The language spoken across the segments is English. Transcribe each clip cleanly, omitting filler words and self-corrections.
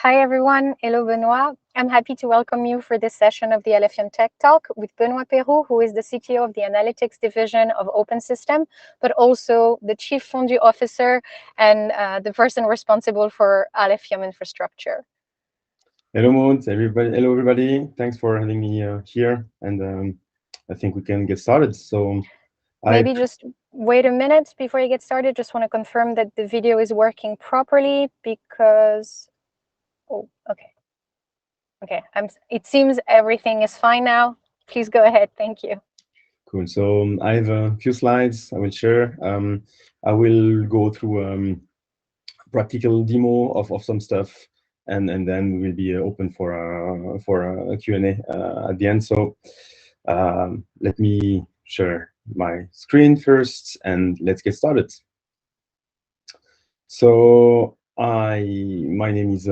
Hi everyone, hello Benoit. I'm happy to welcome you for this session of the Alefium Tech Talk with Benoit Perroud, who is the CTO of the Analytics Division of Open System, but also the Chief Fondue Officer and the person responsible for Alefium infrastructure. Hello, Maud. Hello, everybody. Thanks for having me here, and I think we can get started. So, maybe just wait a minute before you get started. Just want to confirm that the video is working properly because. Oh, okay. Okay, it seems everything is fine now. Please go ahead. Thank you. Cool. So I have a few slides I will share. I will go through a practical demo of some stuff, and then we will be open for a Q&A at the end. So let me share my screen first, and let's get started. So my name is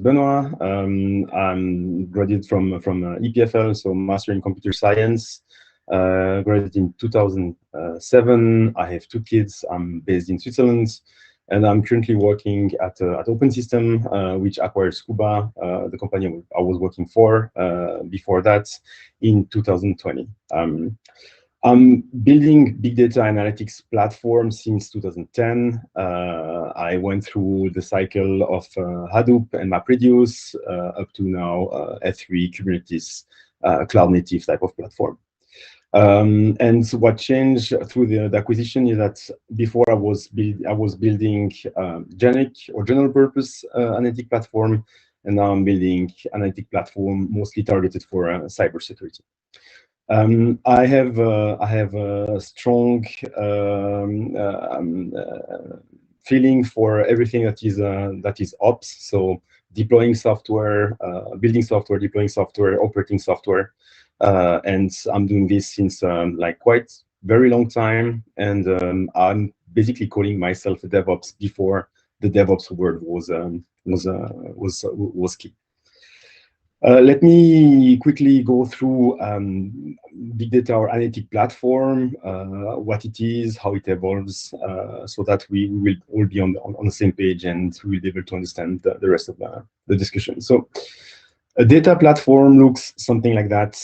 Benoit. I'm graduated from EPFL, so Master in Computer Science. Graduated in 2007. I have 2 kids. I'm based in Switzerland, and I'm currently working at Open System, which acquired Scuba, the company I was working for before that, in 2020. I'm building big data analytics platform since 2010. I went through the cycle of Hadoop and MapReduce up to now S3 Kubernetes cloud native type of platform. And so what changed through the acquisition is that before I was building generic or general purpose analytic platform, and now I'm building analytic platform mostly targeted for cybersecurity. I have a strong feeling for everything that is ops. So deploying software, building software, deploying software, operating software, and I'm doing this since like quite very long time. And I'm basically calling myself a DevOps before the DevOps word was key. Let me quickly go through big data or analytic platform, what it is, how it evolves, so that we will all be on the same page and we will be able to understand the rest of the discussion. So a data platform looks something like that.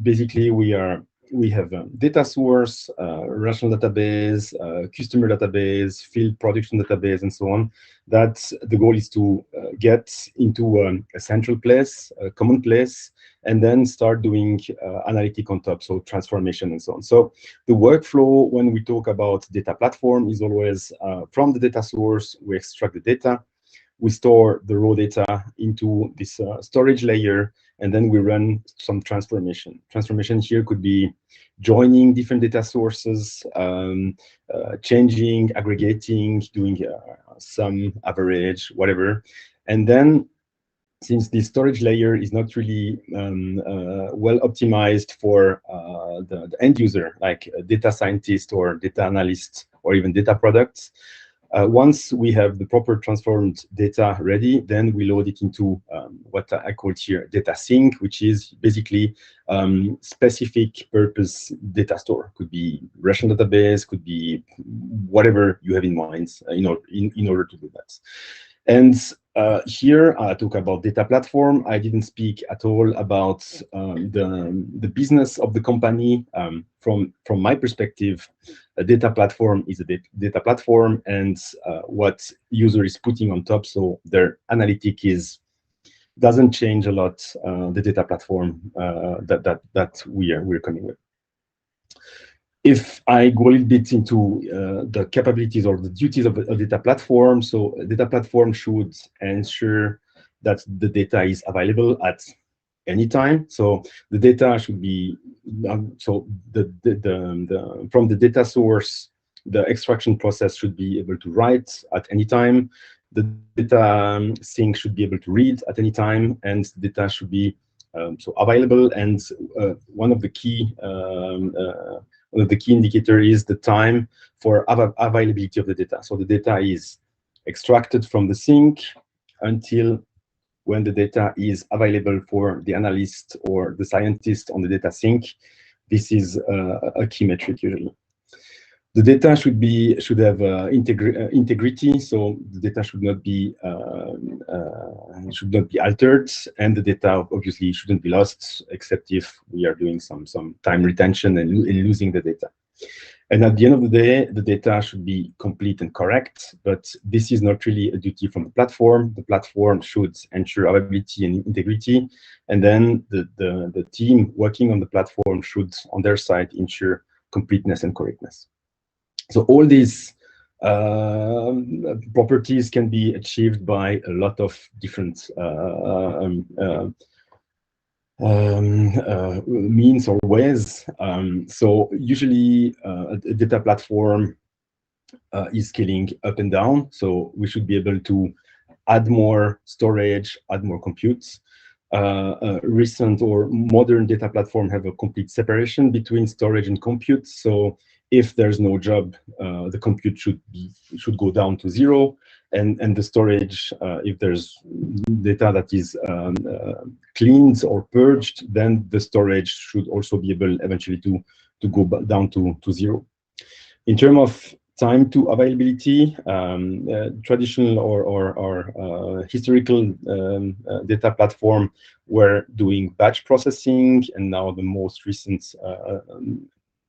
Basically, we have a data source, relational database, customer database, field production database, and so on. That the goal is to get into a central place, a common place, and then start doing analytic on top, so transformation and so on. So the workflow when we talk about data platform is always from the data source, we extract the data, we store the raw data into this storage layer, and then we run some transformation. Transformation here could be joining different data sources, changing, aggregating, doing some average, whatever. And then, since the storage layer is not really well optimized for the end user, like a data scientist or data analyst or even data products, once we have the proper transformed data ready, then we load it into what I called here data sink, which is basically specific purpose data store. Could be relational database, could be whatever you have in mind in order to do that. And here I talk about data platform. I didn't speak at all about the business of the company. From my perspective, a data platform is a data platform, and what user is putting on top, so their analytic doesn't change a lot. The data platform that we're coming with. If I go a little bit into the capabilities or the duties of a data platform, so a data platform should ensure that the data is available at any time. So the data should be from the data source, the extraction process should be able to write at any time. The data sink should be able to read at any time, and data should be so available. And one of the key indicator is the time for availability of the data. So the data is extracted from the sink until when the data is available for the analyst or the scientist on the data sink. This is a key metric usually. The data should have integrity, so the data should not be altered, and the data obviously shouldn't be lost, except if we are doing some time retention and losing the data. And at the end of the day, the data should be complete and correct, but this is not really a duty from the platform. The platform should ensure availability and integrity, and then the team working on the platform should, on their side, ensure completeness and correctness. So all these properties can be achieved by a lot of different means or ways. So usually a data platform is scaling up and down. So we should be able to add more storage, add more compute. Recent or modern data platform have a complete separation between storage and compute. So if there's no job, the compute should go down to 0, and the storage, if there's data that is cleaned or purged, then the storage should also be able eventually to go down to 0. In terms of time to availability, traditional or historical data platform were doing batch processing, and now the most recent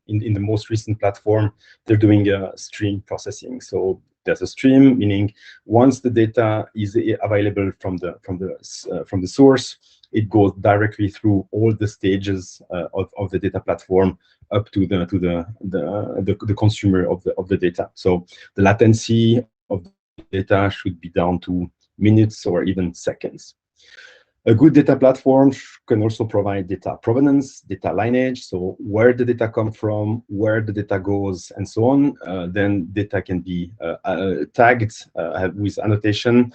in the most recent platform, they're doing stream processing. So there's a stream, meaning once the data is available from the source, it goes directly through all the stages of the data platform up to the consumer of the data. So the latency of the data should be down to minutes or even seconds. A good data platform can also provide data provenance, data lineage, so where the data comes from, where the data goes, and so on. Then data can be tagged with annotation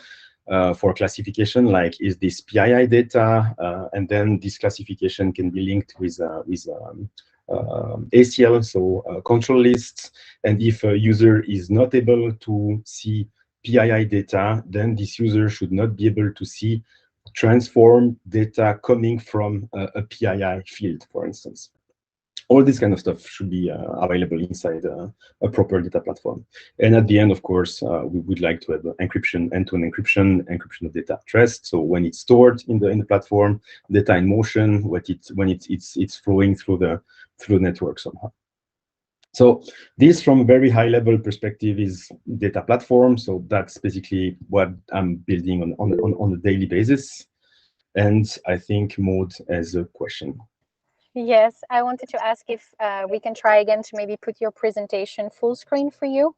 for classification, like is this PII data, and then this classification can be linked with ACL, so control lists. And if a user is not able to see PII data, then this user should not be able to see transform data coming from a PII field, for instance. All this kind of stuff should be available inside a proper data platform. And at the end, of course, we would like to have encryption, end-to-end encryption of data at rest. So when it's stored in the platform, data in motion, when it's flowing through the network somehow. So this, from a very high-level perspective, is data platform. So that's basically what I'm building on a daily basis. And I think Maud has a question. Yes, I wanted to ask if we can try again to maybe put your presentation full screen for you,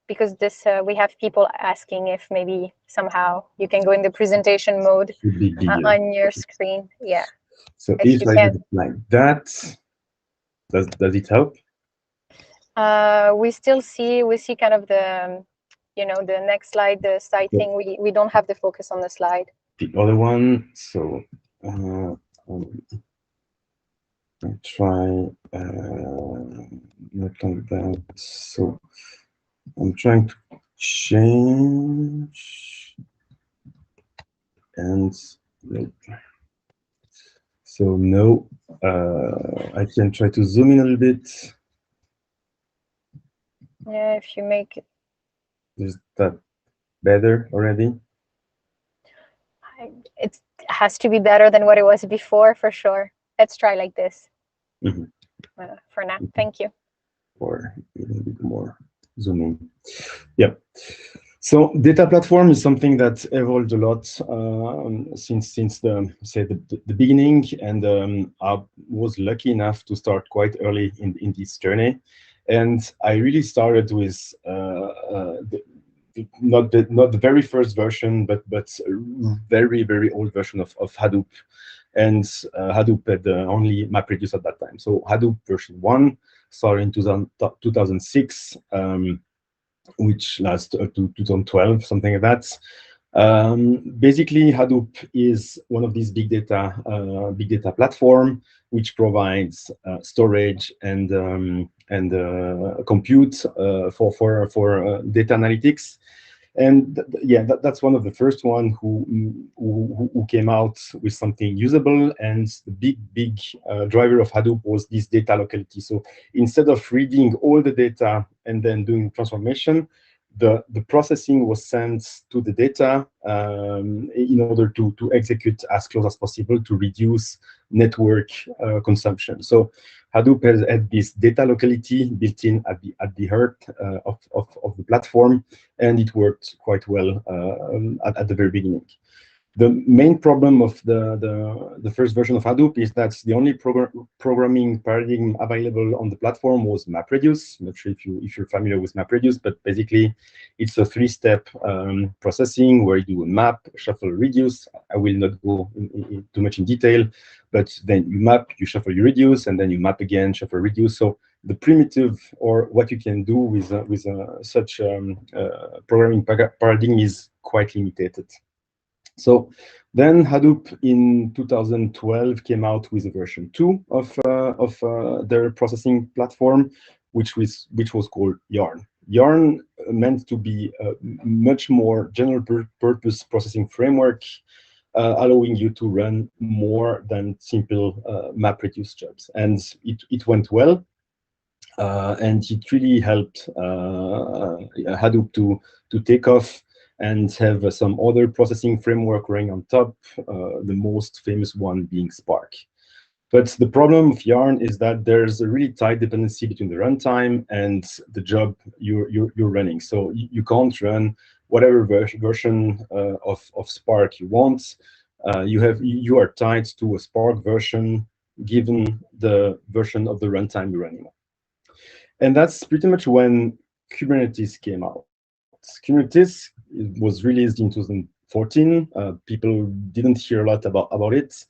because this we have people asking if maybe somehow you can go in the presentation mode on your screen. Yeah. So if I do it like that, does it help? We see kind of the, the next slide, the side thing. We don't have the focus on the slide. The other one, so I try not like that. So I'm trying to change, and so no, I can try to zoom in a little bit. Yeah, if you make it. Is that better already? It has to be better than what it was before, for sure. Let's try like this. For now, thank you. Or a little bit more zooming. Yeah. So data platform is something that evolved a lot since the beginning, and I was lucky enough to start quite early in this journey. And I really started with not the very first version, but a very old version of Hadoop. And Hadoop had only MapReduce at that time. So Hadoop version 1 started in 2006, which lasted up to 2012, something like that. Basically, Hadoop is one of these big data platform which provides storage and compute for data analytics. And yeah, that's one of the first one who came out with something usable. And the big driver of Hadoop was this data locality. So instead of reading all the data and then doing transformation, the processing was sent to the data in order to execute as close as possible to reduce network consumption. So Hadoop has had this data locality built in at the heart of the platform, and it worked quite well at the very beginning. The main problem of the first version of Hadoop is that the only programming paradigm available on the platform was MapReduce. I'm not sure if you're familiar with MapReduce, but basically it's a three-step processing where you do a map, shuffle, reduce. I will not go too much in detail, but then you map, you shuffle, you reduce, and then you map again, shuffle, reduce. So the primitive, or what you can do with such programming paradigm, is quite limited. So then Hadoop in 2012 came out with a version 2 of their processing platform, which was called Yarn. Yarn meant to be a much more general purpose processing framework, allowing you to run more than simple MapReduce jobs. And it went well. And it really helped Hadoop to take off and have some other processing framework running on top, the most famous one being Spark. But the problem of Yarn is that there's a really tight dependency between the runtime and the job you're running. So you can't run whatever version of Spark you want. You are tied to a Spark version given the version of the runtime you're running on. And that's pretty much when Kubernetes came out. Kubernetes was released in 2014. People didn't hear a lot about it,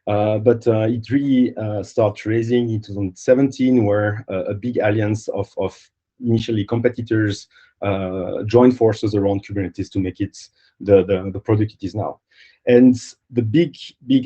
but it really started raising in 2017, where a big alliance of initially competitors joined forces around Kubernetes to make it the product it is now. And the big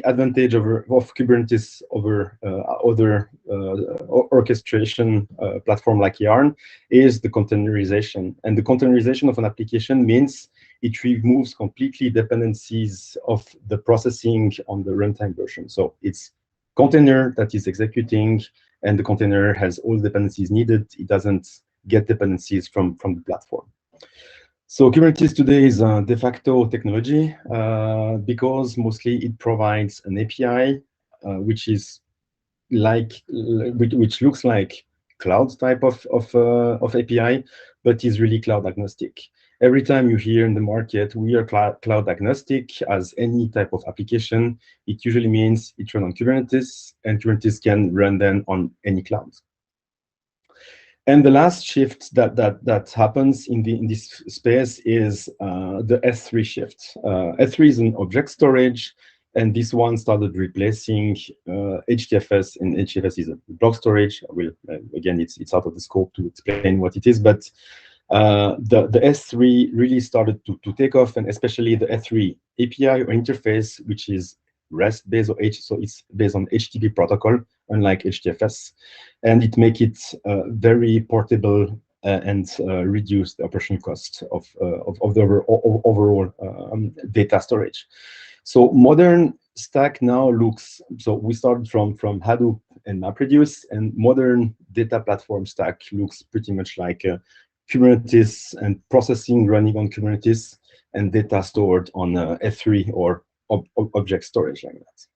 advantage of Kubernetes over other orchestration platform like Yarn is the containerization. And the containerization of an application means it removes completely dependencies of the processing on the runtime version. So it's container that is executing, and the container has all the dependencies needed. It doesn't get dependencies from the platform. So Kubernetes today is a de facto technology because mostly it provides an API, which looks like cloud type of API, but is really cloud agnostic. Every time you hear in the market, we are cloud agnostic as any type of application, it usually means it runs on Kubernetes, and Kubernetes can run then on any cloud. And the last shift that happens in this space is the S3 shift. S3 is an object storage, and this one started replacing HDFS, and HDFS is a block storage. I will again, it's out of the scope to explain what it is, but the S3 really started to take off, and especially the S3 API or interface, which is REST-based, so it's based on HTTP protocol, unlike HDFS, and it makes it very portable and reduce the operational cost of the overall data storage. So modern stack now looks, so we started from Hadoop and MapReduce, and modern data platform stack looks pretty much like Kubernetes and processing running on Kubernetes and data stored on S3 or object storage like that.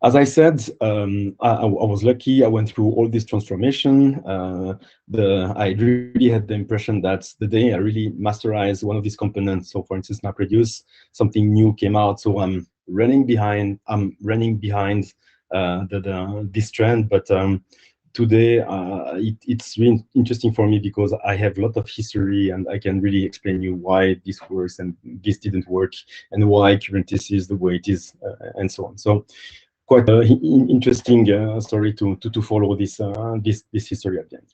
As I said, I was lucky. I went through all this transformation. I really had the impression that the day I really masterized one of these components, so for instance, MapReduce, something new came out. So I'm running behind. This trend, but today it's really interesting for me because I have a lot of history, and I can really explain you why this works and this didn't work, and why Kubernetes is the way it is, and so on. So quite an interesting story to follow this history at the end.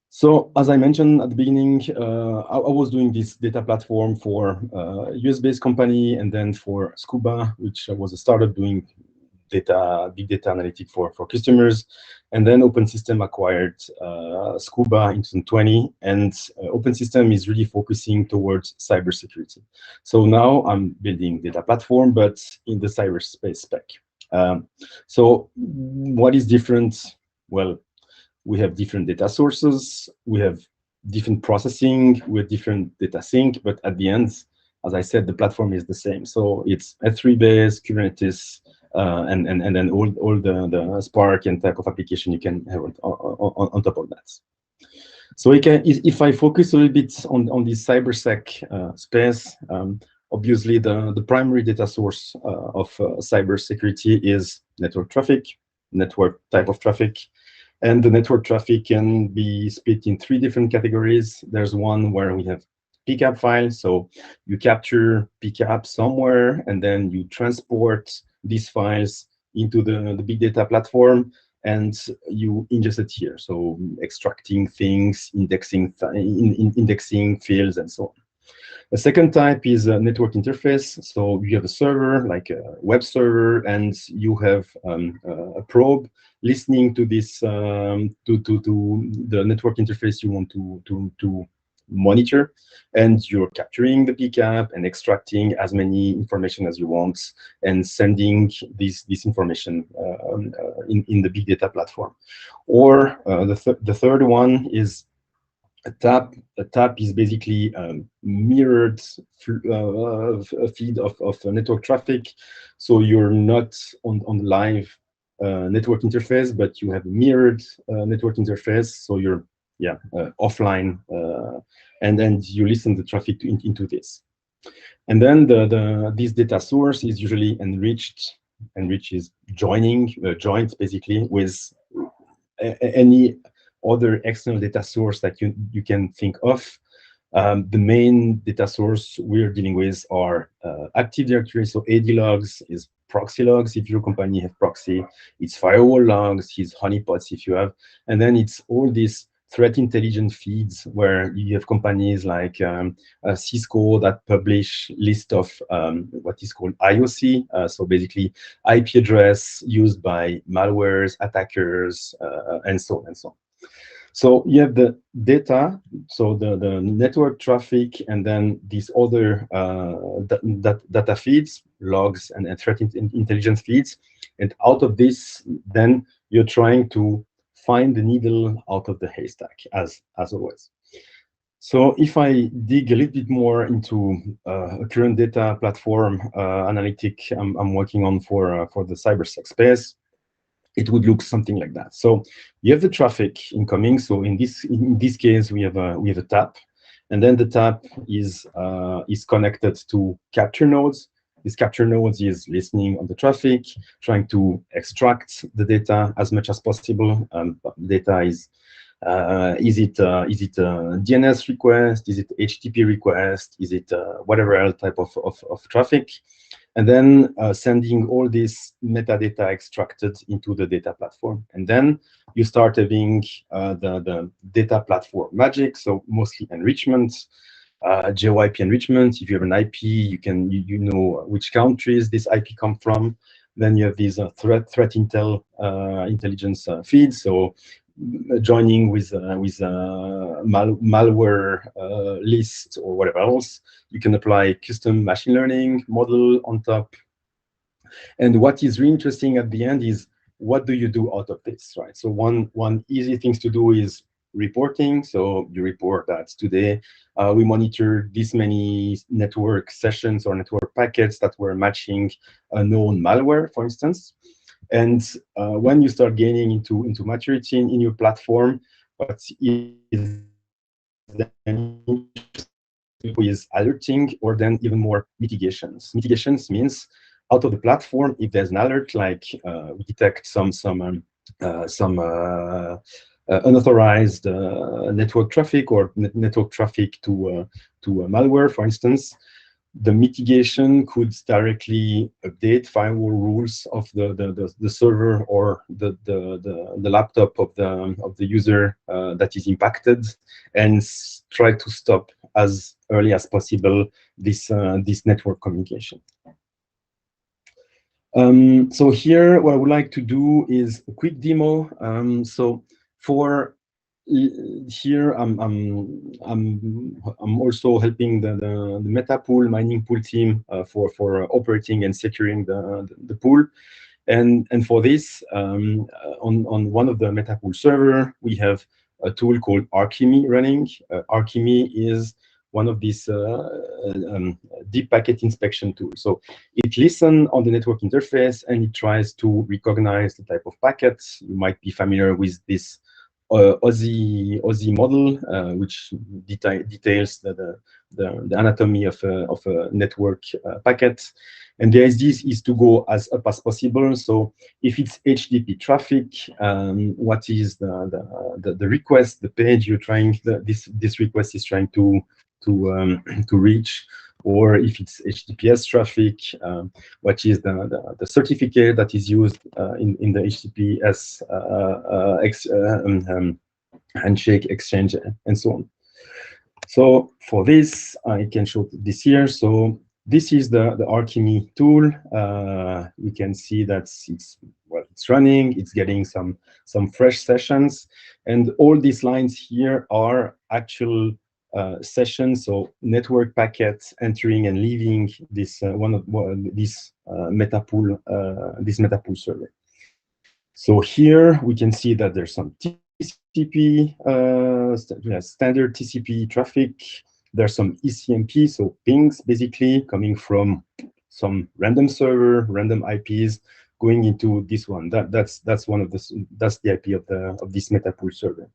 So as I mentioned at the beginning, I was doing this data platform for a US-based company, and then for Scuba, which was a startup doing big data analytic for customers. And then Open System acquired Scuba in 2020, and Open System is really focusing towards cybersecurity. So now I'm building data platform, but in the cyberspace spec. So what is different? Well, we have different data sources, we have different processing with different data sync, but at the end, as I said, the platform is the same. So it's S3 based, Kubernetes, and then all the Spark and type of application you can have on top of that. So if I focus a little bit on the cybersec space, obviously the primary data source of cybersecurity is network traffic, network type of traffic. And the network traffic can be split in 3 different categories. There's one where we have PCAP files. So you capture PCAP somewhere, and then you transport these files into the big data platform, and you ingest it here. So extracting things, indexing fields, and so on. The second type is a network interface. So you have a server, like a web server, and you have a probe listening to this to the network interface you want to monitor, and you're capturing the PCAP and extracting as many information as you want and sending this information in the big data platform. Or the third one is a tap. A tap is basically mirrored feed of network traffic. So you're not on the live network interface, but you have a mirrored network interface. So you're offline, and then you listen the traffic into this. And then this data source is usually enriched. Enriched is joined basically with any other external data source that you can think of. The main data source we're dealing with are Active Directory. So AD logs is proxy logs if your company have proxy. It's firewall logs, it's honeypots if you have. And then it's all these threat intelligence feeds where you have companies like Cisco that publish list of what is called IOC. So basically IP address used by malwares, attackers, and so on and so on. So you have the data, so the network traffic, and then these other data feeds, logs, and threat intelligence feeds. And out of this, then you're trying to find the needle out of the haystack, as always. So if I dig a little bit more into a current data platform analytic I'm working on for the cybersec space, it would look something like that. So you have the traffic incoming. So in this case, we have a tap, and then the tap is connected to capture nodes. This capture nodes is listening on the traffic, trying to extract the data as much as possible. Data is it a DNS request? Is it HTTP request? Is it whatever else type of traffic? And then sending all this metadata extracted into the data platform. And then you start having the data platform magic, so mostly enrichment, GeoIP enrichment. If you have an IP, you know which countries this IP come from. Then you have these threat intelligence feeds. So joining with malware list or whatever else, you can apply custom machine learning model on top. And what is really interesting at the end is, what do you do out of this, right? So one easy things to do is reporting. So you report that today we monitor this many network sessions or network packets that were matching a known malware, for instance. And when you start gaining into maturity in your platform, what is then is alerting, or then even more mitigations. Mitigations means out of the platform, if there's an alert, like we detect some unauthorized network traffic or network traffic to malware, for instance, the mitigation could directly update firewall rules of the server or the laptop of the user that is impacted, and try to stop as early as possible this network communication. So here, what I would like to do is a quick demo. So for here, I'm also helping the meta pool mining pool team for operating and securing the pool. And for this, on one of the Metapool server, we have a tool called Alchemy running. Alchemy is one of these deep packet inspection tools. So it listens on the network interface and it tries to recognize the type of packets. You might be familiar with this Aussie model, which details the anatomy of a network packet. And the idea is to go as up as possible. So if it's HTTP traffic, what is the request, the page you're trying, this request is trying to reach, or if it's HTTPS traffic, what is the certificate that is used in the HTTPS handshake exchange, and so on. So for this, I can show this here. So this is the Alchemy tool. We can see that it's running. It's getting some fresh sessions, and all these lines here are actual sessions. So network packets entering and leaving this this metapool server. So here we can see that there's some TCP, standard TCP traffic. There's some ECMP, so pings basically coming from some random server, random IPs going into this one. That's the IP of this Metapool server.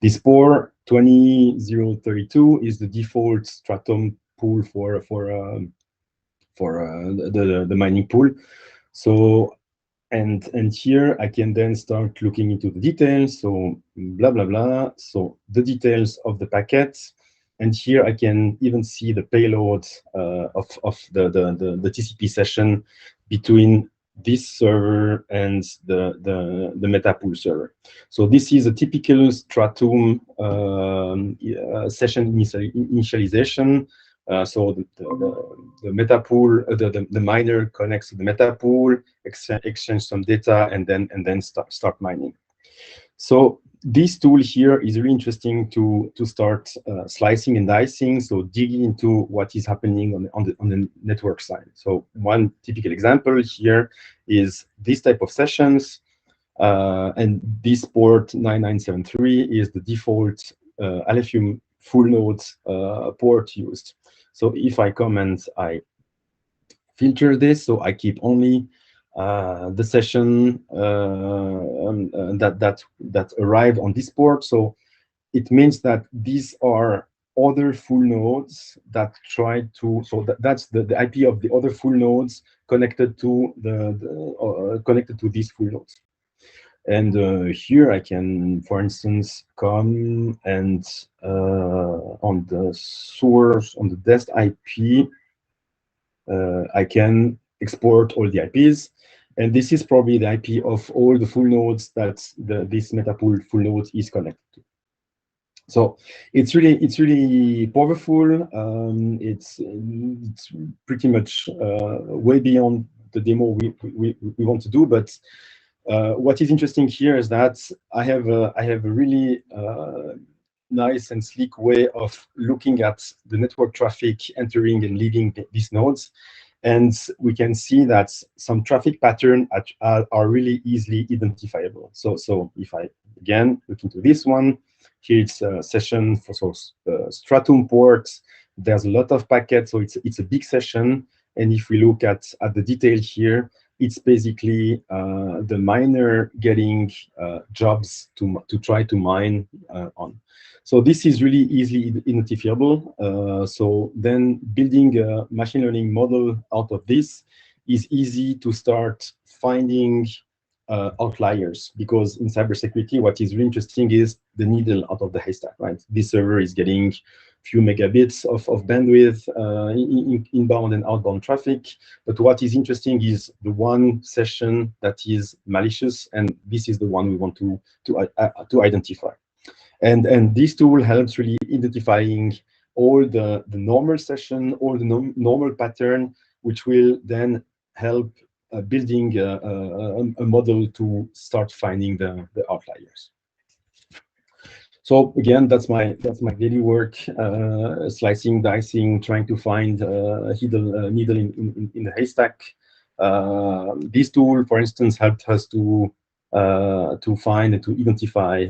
This port 20032 is the default Stratum pool for the mining pool. So and here I can then start looking into the details. So blah blah blah. So the details of the packets. And here I can even see the payload of the TCP session between this server and the Metapool server. So this is a typical Stratum session initialization. So the Metapool, the miner connects to the Metapool, exchange some data, and then start mining. So this tool here is really interesting to start slicing and dicing, so digging into what is happening on the network side. So one typical example here is this type of sessions, and this port 9973 is the default Alefium full node port used. So if I come and I filter this, so I keep only the session that arrived on this port. So it means that these are other full nodes that try to. So that's the IP of the other full nodes connected to connected to these full nodes. And here I can, for instance, come and on the source, on the dest IP, I can export all the IPs. And this is probably the IP of all the full nodes that this Metapool full node is connected to. So it's really powerful. It's pretty much way beyond the demo we want to do, but what is interesting here is that I have a really nice and sleek way of looking at the network traffic entering and leaving these nodes. And we can see that some traffic patterns are really easily identifiable. So if I, again, look into this one, here it's a session for Stratum ports. There's a lot of packets, so it's a big session. And if we look at the detail here, it's basically the miner getting jobs to try to mine on. So this is really easily identifiable. So then building a machine learning model out of this is easy to start finding outliers, because in cybersecurity, what is really interesting is the needle out of the haystack, right? This server is getting few megabits of bandwidth inbound and outbound traffic. But what is interesting is the one session that is malicious, and this is the one we want to identify. And this tool helps really identifying all the normal session, all the normal pattern, which will then help building a model to start finding the outliers. So again, that's my daily work, slicing, dicing, trying to find a hidden needle in the haystack. This tool, for instance, helped us to find and to identify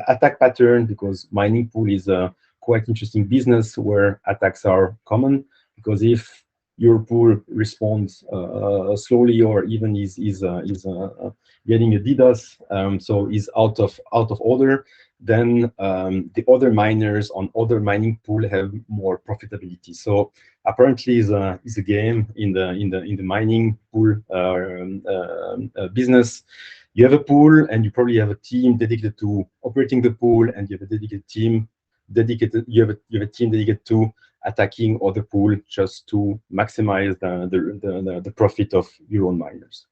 attack pattern, because mining pool is a quite interesting business where attacks are common. Because if your pool responds slowly, or even is getting a DDoS, so is out of order, then the other miners on other mining pool have more profitability. So apparently, is a game in the mining pool business. You have a pool, and you probably have a team dedicated to operating the pool, and you have a dedicated team dedicated. You have a team dedicated to attacking other pool, just to maximize the profit of your own miners.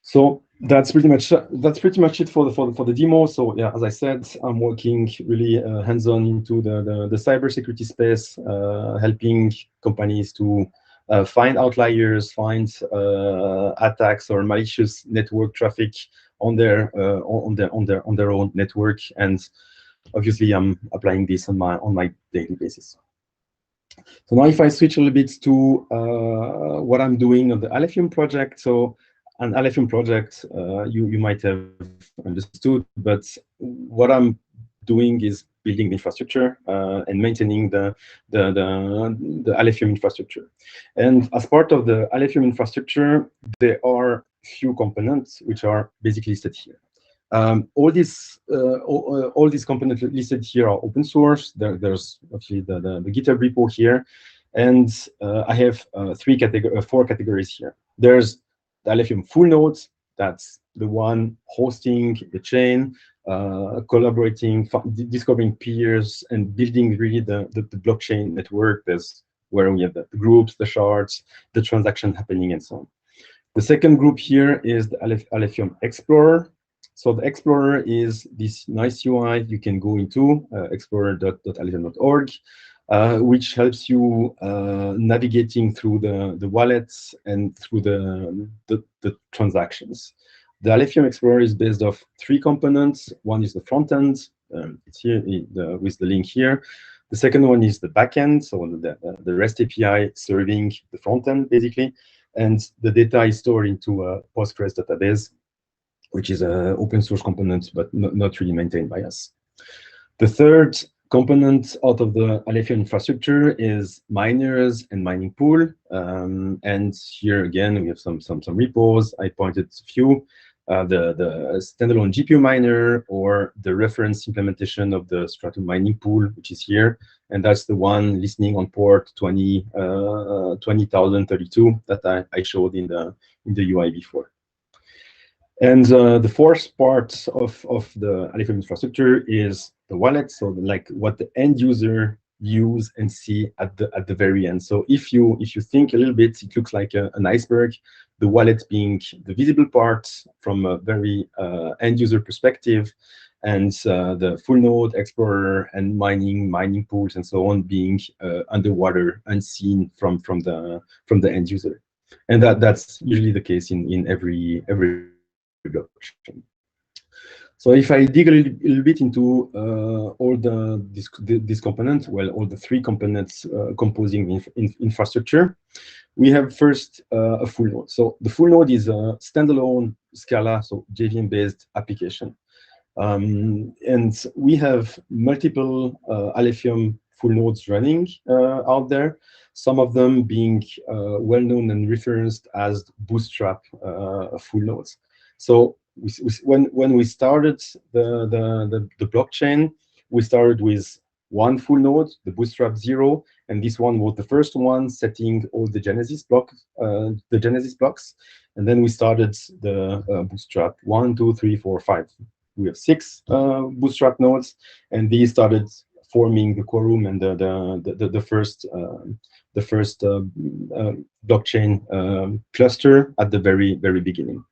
So that's pretty much it for the demo. So yeah, as I said, I'm working really hands-on into the cybersecurity space, helping companies to find outliers, find attacks or malicious network traffic on their own network, and obviously I'm applying this on my daily basis. So now if I switch a little bit to what I'm doing on the Alefium project. So an Alefium project, you might have understood, but what I'm doing is building the infrastructure and maintaining the Alefium infrastructure. And as part of the Alefium infrastructure, there are few components which are basically listed here. All these components listed here are open source. There's actually the GitHub repo here, and I have four categories here. There's the Alefium full nodes. That's the one hosting the chain, collaborating, discovering peers, and building really the blockchain network. There's where we have the groups, the shards, the transaction happening, and so on. The second group here is the Alefium Explorer. So the Explorer is this nice UI you can go into, explorer.alefium.org, which helps you navigating through the wallets and through the transactions. The Alefium Explorer is based off three components. One is the front end. It's here with the link here. The second one is the backend, so the REST API serving the front end, basically. And the data is stored into a Postgres database, which is an open source component, but not really maintained by us. The third component out of the Alefium infrastructure is miners and mining pool. And here again, we have some repos. I pointed a few. The standalone GPU miner, or the reference implementation of the Stratum mining pool, which is here. And that's the one listening on port 20,032 that I showed in the UI before. And the fourth part of the Alefium infrastructure is the wallet, so like what the end user use and see at the very end. So if you think a little bit, it looks like an iceberg. The wallet being the visible part from a very end user perspective, and the full node, Explorer, and mining pools and so on being underwater, unseen from the end user. And that's usually the case in every blockchain. So if I dig a little bit into all these components, well, all the three components composing infrastructure, we have first a full node. So the full node is a standalone Scala, so JVM-based application. And we have multiple Alefium full nodes running out there, some of them being well-known and referenced as Bootstrap full nodes. So when we started the blockchain, we started with one full node, the Bootstrap 0, and this one was the first one setting all the Genesis blocks. And then we started the Bootstrap 1, 2, 3, 4, 5. We have 6 Bootstrap nodes, and these started forming the quorum and the first blockchain cluster at the very beginning.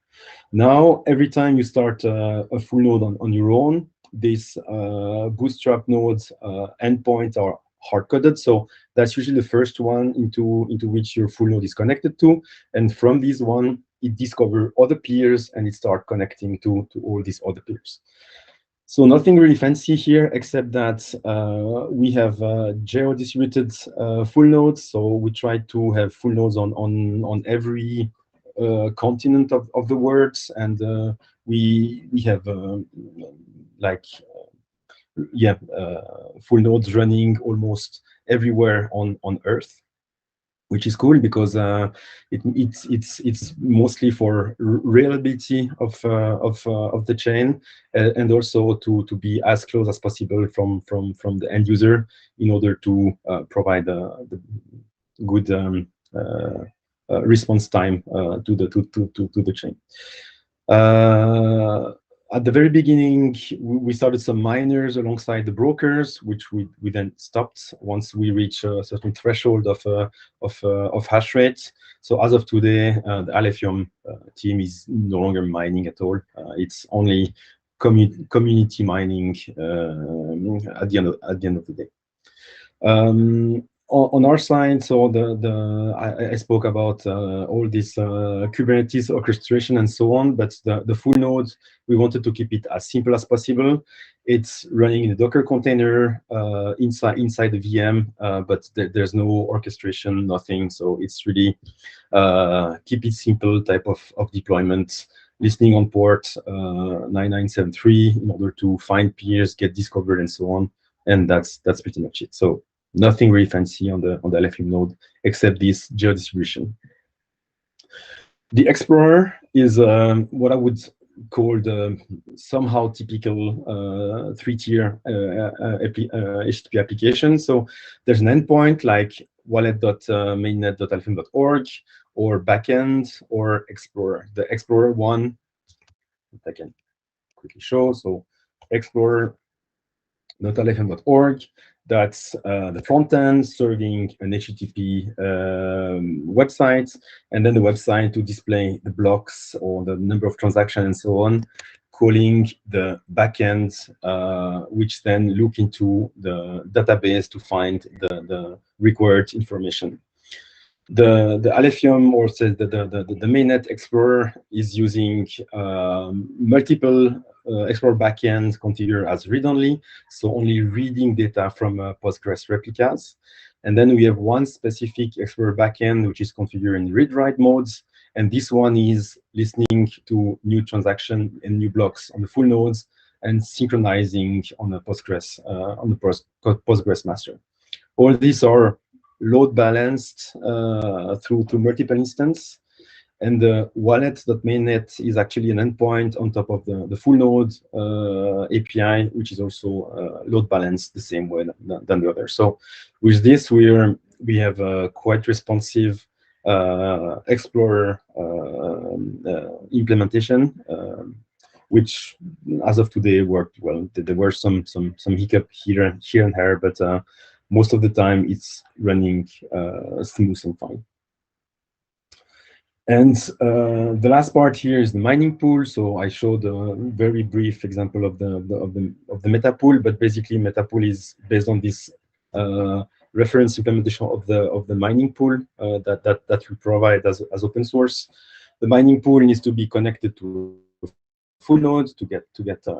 Now, every time you start a full node on your own, these Bootstrap nodes endpoints are hard-coded. So that's usually the first one into which your full node is connected to. And from this one, it discovers other peers and it starts connecting to all these other peers. So nothing really fancy here, except that we have geo-distributed full nodes. So we try to have full nodes on every continent of the world, and we have like full nodes running almost everywhere on Earth, which is cool because it's mostly for reliability of the chain, and also to be as close as possible from the end user in order to provide the good response time to the chain. At the very beginning, we started some miners alongside the brokers, which we then stopped once we reach a certain threshold of hash rate. So as of today, the Alefium team is no longer mining at all. It's only community mining at the end of the day. On our side, so I spoke about all this Kubernetes orchestration and so on, but the full node, we wanted to keep it as simple as possible. It's running in a Docker container inside the VM, but there's no orchestration, nothing. So it's really keep it simple type of deployment, listening on port 9973 in order to find peers, get discovered, and so on. And that's pretty much it. So nothing really fancy on the Alefium node except this geo-distribution. The Explorer is what I would call the somehow typical three-tier HTTP application. So there's an endpoint like wallet.mainnet.alefium.org, or backend, or Explorer. The Explorer one, I can quickly show. So Explorer.alefium.org. That's the front end serving an HTTP website, and then the website to display the blocks or the number of transactions and so on, calling the backend, which then look into the database to find the required information. The Alefium, or says the mainnet Explorer, is using multiple Explorer backends configured as read-only, so only reading data from Postgres replicas. And then we have one specific Explorer backend, which is configured in read-write modes. And this one is listening to new transaction and new blocks on the full nodes and synchronizing on the Postgres Postgres master. All these are load balanced through multiple instances. And the wallet.mainnet is actually an endpoint on top of the full node API, which is also load balanced the same way than the other. So with this, we have a quite responsive Explorer implementation, which as of today worked well. There were some hiccup here and there, but most of the time it's running smooth and fine. And the last part here is the mining pool. So I showed a very brief example of the meta pool, but basically meta pool is based on this reference implementation of the mining pool that we provide as open source. The mining pool needs to be connected to full node to get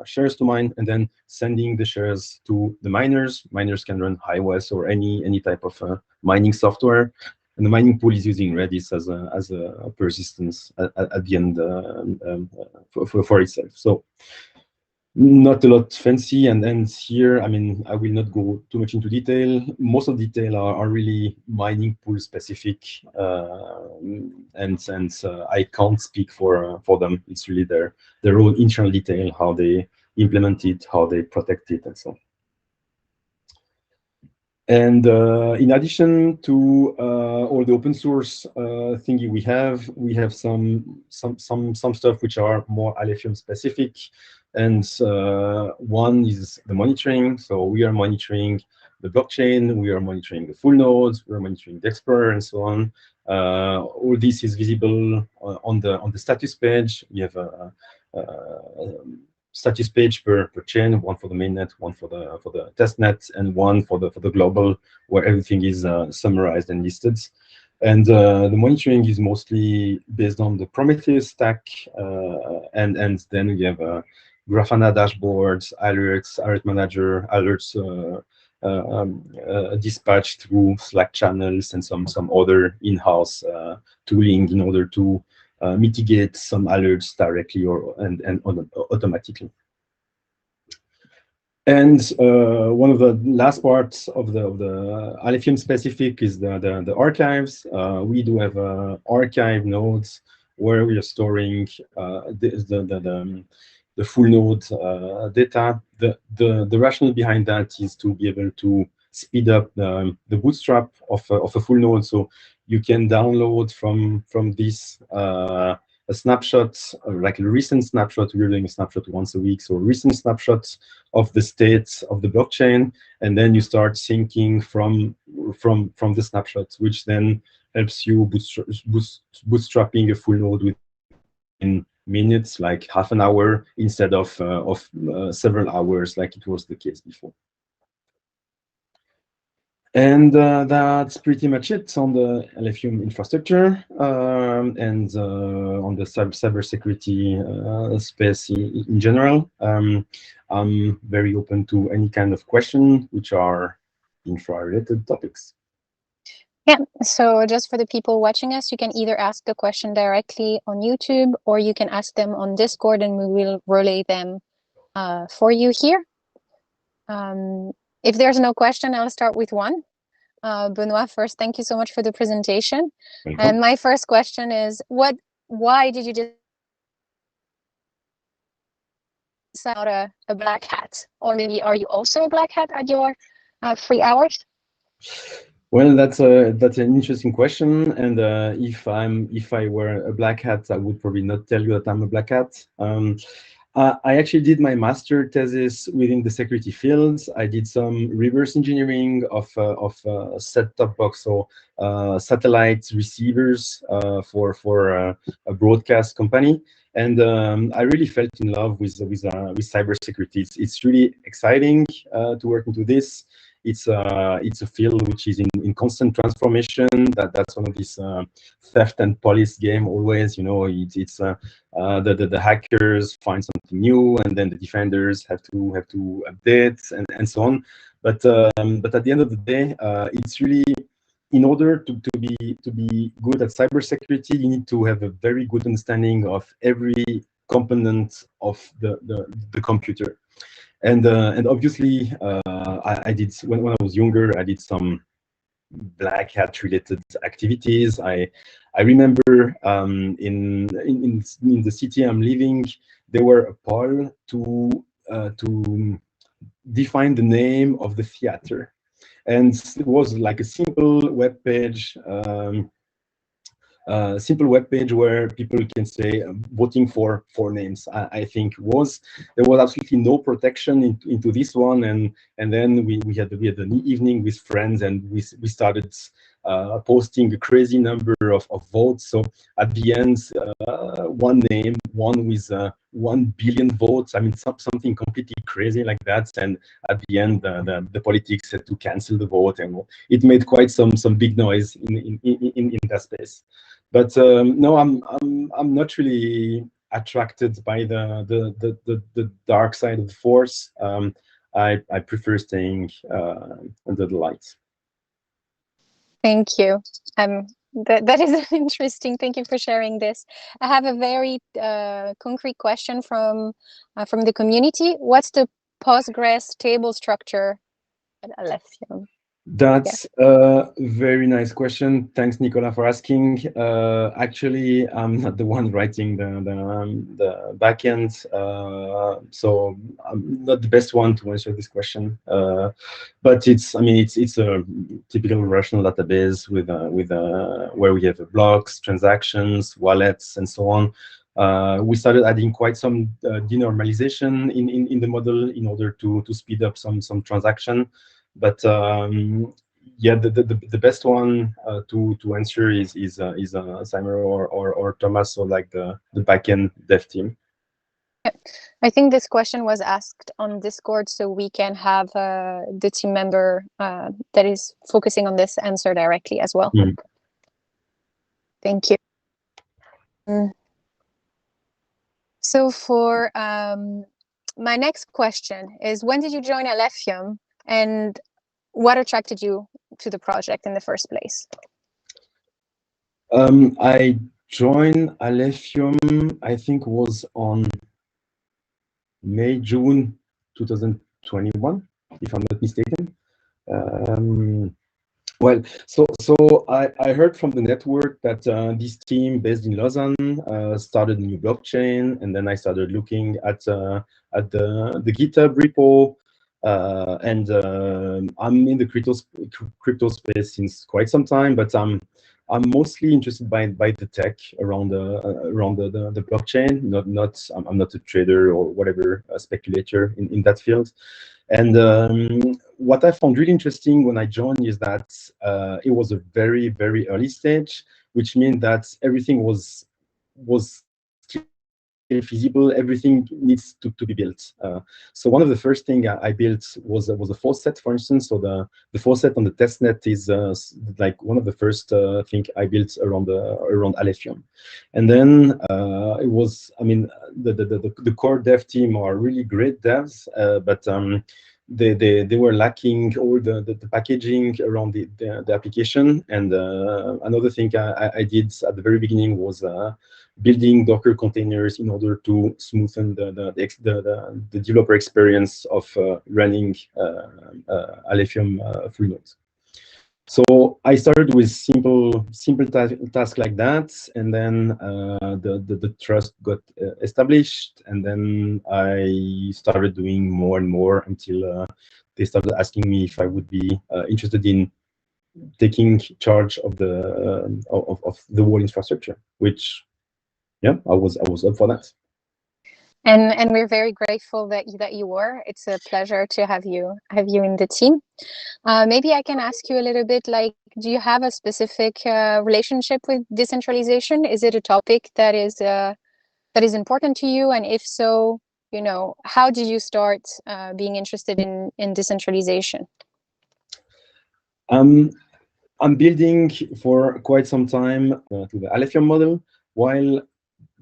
shares to mine, and then sending the shares to the miners. Miners can run HiWes or any type of mining software. And the mining pool is using Redis as a persistence at the end for itself. So not a lot fancy. And then here, I mean, I will not go too much into detail. Most of the detail are really mining pool specific, and I can't speak for them. It's really their own internal detail, how they implement it, how they protect it, and so on. And in addition to all the open source thingy we have some stuff which are more Alefium specific. And one is the monitoring. So we are monitoring the blockchain, we are monitoring the full nodes, we are monitoring the Explorer, and so on. All this is visible on the status page. We have status page per chain, one for the mainnet, one for the testnet, and one for the global, where everything is summarized and listed. And the monitoring is mostly based on the Prometheus stack, and then we have Grafana dashboards, alerts, alert manager, alerts dispatched through Slack channels, and some other in-house tooling in order to mitigate some alerts directly and automatically. And one of the last parts of the Alefium specific is the archives. We do have archive nodes where we are storing the full node data. The rationale behind that is to be able to speed up the bootstrap of a full node, so you can download from this a snapshot, like a recent snapshot. We're doing a snapshot once a week, so a recent snapshot of the state of the blockchain, and then you start syncing from the snapshots, which then helps you bootstrapping a full node within minutes, like half an hour, instead of several hours, like it was the case before. And that's pretty much it on the Alephium infrastructure and on the cybersecurity space in general. I'm very open to any kind of question which are infra-related topics. Yeah, so just for the people watching us, you can either ask the question directly on YouTube, or you can ask them on Discord, and we will relay them for you here. If there's no question, I'll start with one. Benoit, first, thank you so much for the presentation. Welcome. And my first question is, why did you decide a black hat? Or maybe are you also a black hat at your free hours? Well, that's an interesting question, and if I were a black hat, I would probably not tell you that I'm a black hat. I actually did my master thesis within the security fields. I did some reverse engineering of set-top box, so satellite receivers for a broadcast company, and I really fell in love with cybersecurity. It's really exciting to work into this. It's a field which is in constant transformation. That's one of these theft and police game always. You know, it's the hackers find something new, and then the defenders have to update and so on. But at the end of the day, it's really, in order to be good at cybersecurity, you need to have a very good understanding of every component of the computer. And obviously, I did, when I was younger, I did some black hat related activities. I remember in the city I'm living, there were a poll to define the name of the theater, and it was like a simple web page. Simple web page where people can say voting for names. I think there was absolutely no protection into this one, and then we had an evening with friends, and we started posting a crazy number of votes. So at the end, one name won with 1 billion votes. I mean, something completely crazy like that. And at the end, the politics had to cancel the vote, and it made quite some big noise in that space. But no, I'm not really attracted by the dark side of the force. I prefer staying under the lights. Thank you. That is interesting. Thank you for sharing this. I have a very concrete question from the community. What's the Postgres table structure at Alefium? That's a very nice question. Thanks, Nicola, for asking. Actually, I'm not the one writing the backend, so I'm not the best one to answer this question. But it's a typical relational database with where we have blocks, transactions, wallets, and so on. We started adding quite some denormalization in the model in order to speed up some transaction. But yeah, the best one to answer is Simon or Thomas, or like the backend dev team. I think this question was asked on Discord, so we can have the team member that is focusing on this answer directly as well. Mm. Thank you. So for my next question is, when did you join Alefium, and what attracted you to the project in the first place? I joined Alefium, I think was on May, June 2021, if I'm not mistaken. Well, so I heard from the network that this team based in Lausanne started a new blockchain, and then I started looking at the GitHub repo, and I'm in the crypto space since quite some time, but I'm mostly interested by the tech around the blockchain. I'm not a trader or whatever, a speculator in that field. And what I found really interesting when I joined is that it was a very, very early stage, which means that everything was still feasible. Everything needs to be built. So one of the first things I built was a faucet, for instance. So the faucet on the testnet is like one of the first thing I built around Alefium. And then it was, I mean, the core dev team are really great devs, but they were lacking all the packaging around the application. And another thing I did at the very beginning was building Docker containers in order to smoothen the developer experience of running Alefium full nodes. So I started with simple tasks like that, and then the trust got established, and then I started doing more and more until they started asking me if I would be interested in taking charge of the whole infrastructure, which, yeah, I was up for that. And we're very grateful that you were. It's a pleasure to have you in the team. Maybe I can ask you a little bit, like, do you have a specific relationship with decentralization? Is it a topic that is important to you? And if so, you know, how did you start being interested in decentralization? I'm building for quite some time to the Alefium model, while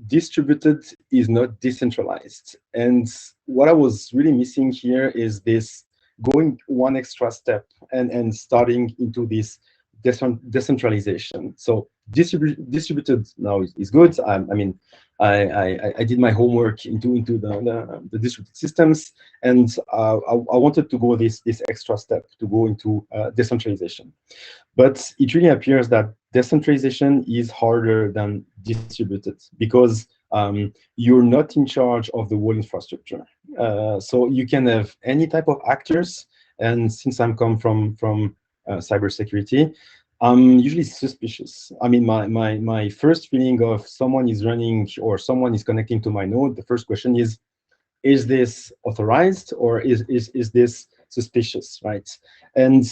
distributed is not decentralized. And what I was really missing here is this going one extra step and starting into this decentralization. So distributed now is good. I mean, I did my homework into the distributed systems, and I wanted to go this extra step to go into decentralization. But it really appears that decentralization is harder than distributed because you're not in charge of the whole infrastructure. So you can have any type of actors. And since I'm come from cybersecurity, I'm usually suspicious. I mean, my first feeling of someone is running or someone is connecting to my node, the first question is this authorized, or is this suspicious, right? And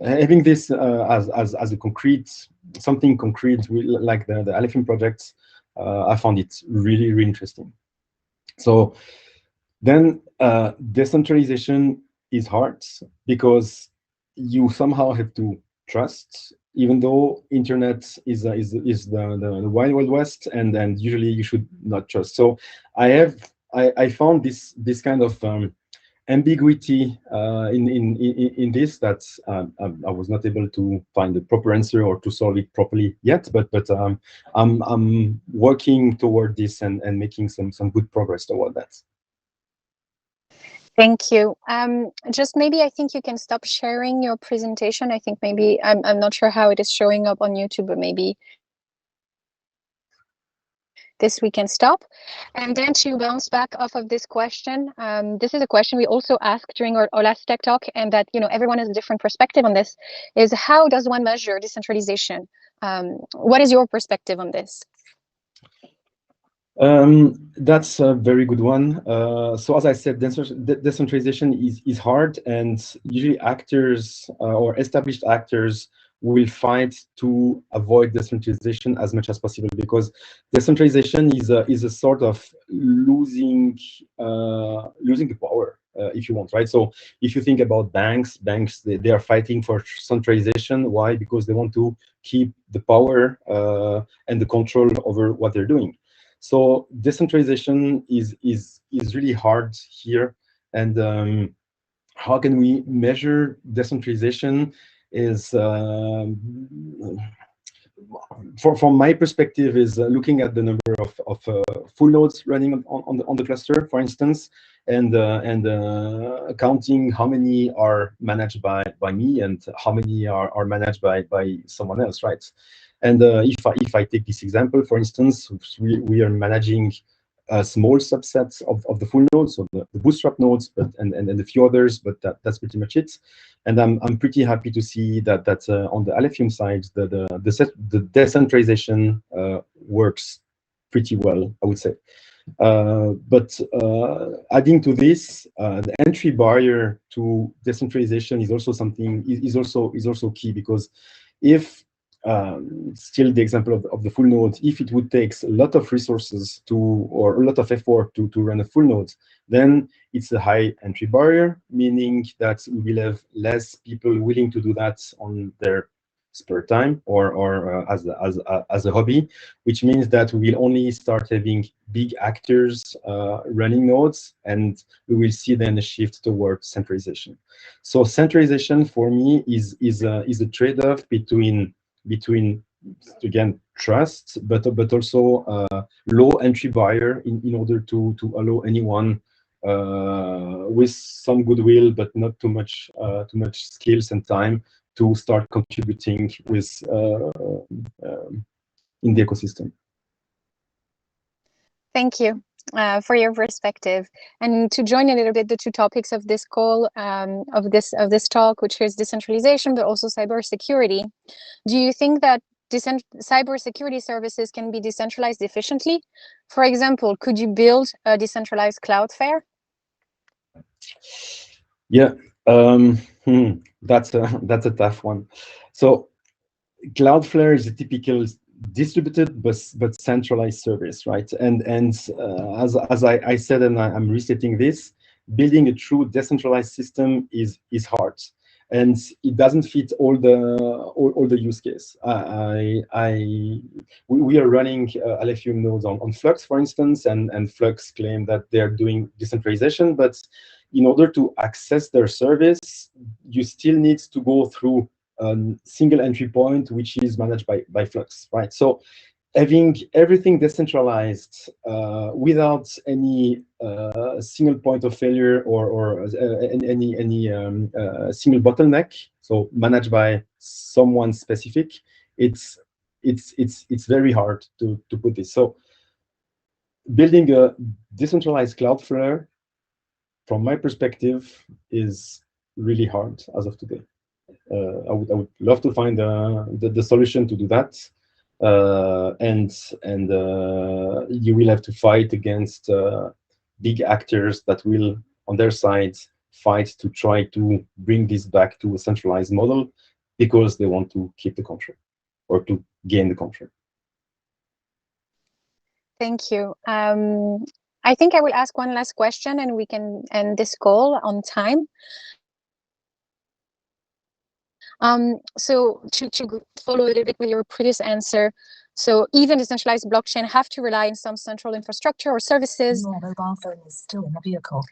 having this as a concrete, something concrete, like the Alefium project, I found it really, really interesting. So then decentralization is hard because you somehow have to trust, even though internet is the wild west, and then usually you should not trust. So I found this kind of ambiguity in this, that I was not able to find the proper answer or to solve it properly yet, but I'm working toward this and making some good progress toward that. Thank you. Just maybe I think you can stop sharing your presentation. I think maybe I'm not sure how it is showing up on YouTube, but maybe this we can stop. And then to bounce back off of this question, this is a question we also asked during our last tech talk, and that, you know, everyone has a different perspective on this, is how does one measure decentralization? What is your perspective on this? That's a very good one. So as I said, decentralization is hard, and usually actors or established actors we will fight to avoid decentralization as much as possible, because decentralization is a sort of losing the power, if you want, right? So if you think about banks, they are fighting for centralization. Why? Because they want to keep the power and the control over what they're doing. So decentralization is really hard here. And how can we measure decentralization is, from my perspective, is looking at the number of full nodes running on the cluster, for instance, and counting how many are managed by me and how many are managed by someone else, right? And if I take this example, for instance, we are managing a small subset of the full nodes, so the bootstrap nodes, but and a few others, but that's pretty much it. And I'm pretty happy to see that on the Alefium side, the decentralization works pretty well, I would say. But adding to this, the entry barrier to decentralization is also something is also key, because if still the example of the full node, if it would take a lot of resources or a lot of effort to run a full node, then it's a high entry barrier, meaning that we will have less people willing to do that on their spare time or as a hobby, which means that we will only start having big actors running nodes, and we will see then a shift towards centralization. So centralization for me is a trade-off between again trust, but also low entry barrier in order to allow anyone with some goodwill but not too much skills and time to start contributing with in the ecosystem. Thank you for your perspective. And to join a little bit the two topics of this call, of this talk, which is decentralization, but also cybersecurity. Do you think that cybersecurity services can be decentralized efficiently? For example, could you build a decentralized Cloudflare? Yeah, that's a tough one. So Cloudflare is a typical distributed but centralized service, right? And as I said, and I'm restating this, building a true decentralized system is hard, and it doesn't fit all the use case. We are running Alefium nodes on Flux, for instance, and Flux claim that they're doing decentralization, but in order to access their service, you still need to go through a single entry point, which is managed by Flux, right? So having everything decentralized without any single point of failure or any single bottleneck, so managed by someone specific, it's very hard to put this. So building a decentralized Cloudflare, from my perspective, is really hard as of today. I would love to find the solution to do that, and you will have to fight against big actors that will, on their side, fight to try to bring this back to a centralized model because they want to keep the control or to gain the control. Thank you. I think I will ask one last question and we can end this call on time. So to follow a little bit with your previous answer, so even decentralized blockchain have to rely on some central infrastructure or services. Your mobile phone is still in the vehicle.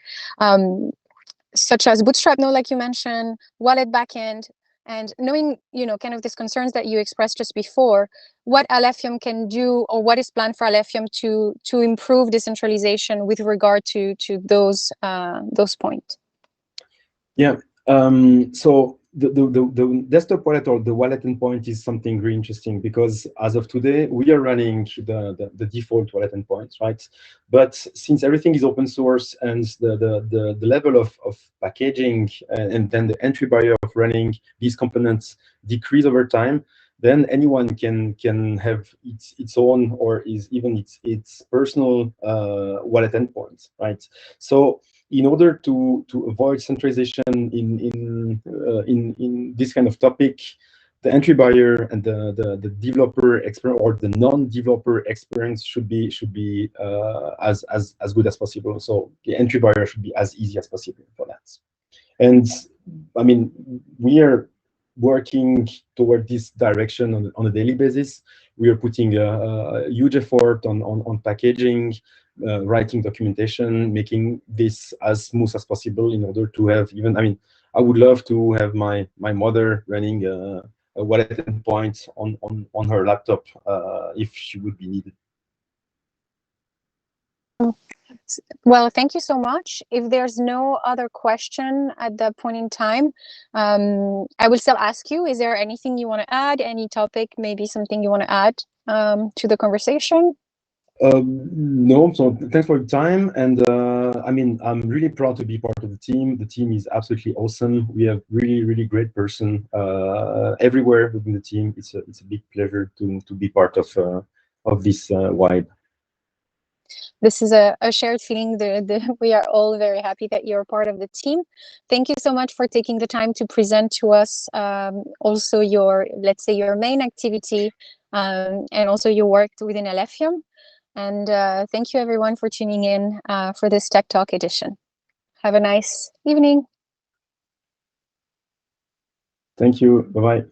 Such as Bootstrap node, like you mentioned, wallet backend, and knowing, kind of these concerns that you expressed just before, what Alefium can do or what is planned for Alefium to improve decentralization with regard to those points. Yeah. So the desktop wallet or the wallet endpoint is something really interesting, because as of today, we are running the default wallet endpoint, right? But since everything is open source and the level of packaging and then the entry barrier of running these components decrease over time, then anyone can have its own or even its personal wallet endpoint, right? So in order to avoid centralization in this kind of topic, the entry barrier and the developer experience or the non-developer experience should be as good as possible. So the entry barrier should be as easy as possible for that. And I mean, we are working toward this direction on a daily basis. We are putting a huge effort on packaging, writing documentation, making this as smooth as possible in order to have even, I mean, I would love to have my mother running a wallet endpoint on her laptop if she would be needed. Well, thank you so much. If there's no other question at that point in time, I will still ask you, is there anything you want to add? Any topic, maybe something you want to add to the conversation? No, so thanks for your time. And I mean, I'm really proud to be part of the team. The team is absolutely awesome. We have really, really great person everywhere within the team. It's a big pleasure to be part of this vibe. This is a shared feeling. We are all very happy that you're part of the team. Thank you so much for taking the time to present to us also your, let's say, your main activity and also your work within Alefium. And thank you everyone for tuning in for this Tech Talk edition. Have a nice evening. Thank you. Bye-bye.